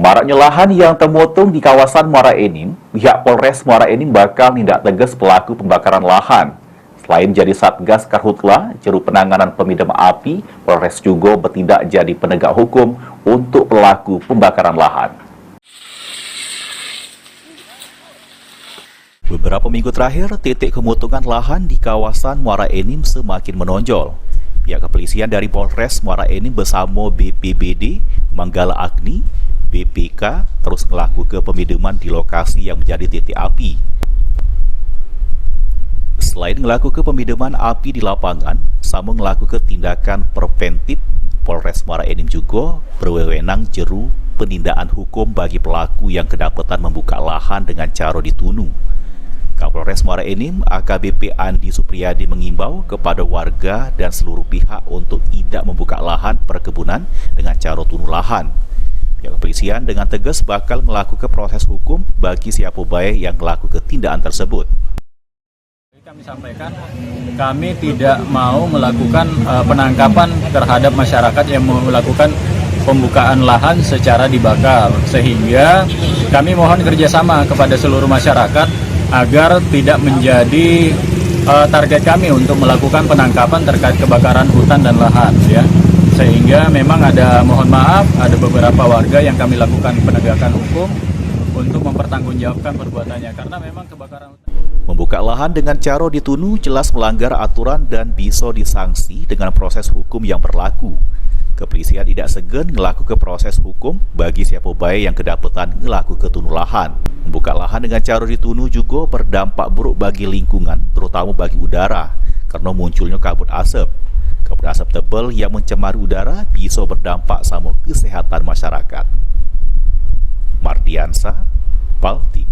Maraknya lahan yang termotung di kawasan Muara Enim, pihak Polres Muara Enim bakal tindak tegas pelaku pembakaran lahan. Selain jadi Satgas Karhutla, Juru Penanganan Pemadam Api, Polres juga bertindak jadi penegak hukum untuk pelaku pembakaran lahan. Beberapa minggu terakhir, titik kemutungan lahan di kawasan Muara Enim semakin menonjol. Pihak kepolisian dari Polres Muara Enim bersama BPBD, Manggala Agni, BPK terus melakukan pemadaman di lokasi yang menjadi titik api. Selain melakukan pemadaman api di lapangan, sama melakukan tindakan preventif, Polres Muara Enim juga berwenang jeru penindakan hukum bagi pelaku yang kedapatan membuka lahan dengan cara ditunu. Kapolres Muara Enim, AKBP Andi Supriyadi mengimbau kepada warga dan seluruh pihak untuk tidak membuka lahan perkebunan dengan cara tunu lahan. Pihak kepolisian dengan tegas bakal melakukan proses hukum bagi siapa baik yang melakukan tindakan tersebut. Kami sampaikan, kami tidak mau melakukan penangkapan terhadap masyarakat yang melakukan pembukaan lahan secara dibakar, sehingga kami mohon kerjasama kepada seluruh masyarakat agar tidak menjadi target kami untuk melakukan penangkapan terkait kebakaran hutan dan lahan, ya. Sehingga memang mohon maaf, ada beberapa warga yang kami lakukan penegakan hukum untuk mempertanggungjawabkan perbuatannya, karena memang kebakaran hutan. Membuka lahan dengan cara ditunu jelas melanggar aturan dan bisa disanksi dengan proses hukum yang berlaku. Kepolisian tidak segan melakukan proses hukum bagi siapa baik yang kedapatan melakukan tunu lahan. Membuka lahan dengan cara ditunu juga berdampak buruk bagi lingkungan, terutama bagi udara, karena munculnya kabut asap. Kabut asap tebal yang mencemari udara bisa berdampak sama kesehatan masyarakat. Mardiansa, PAL TV.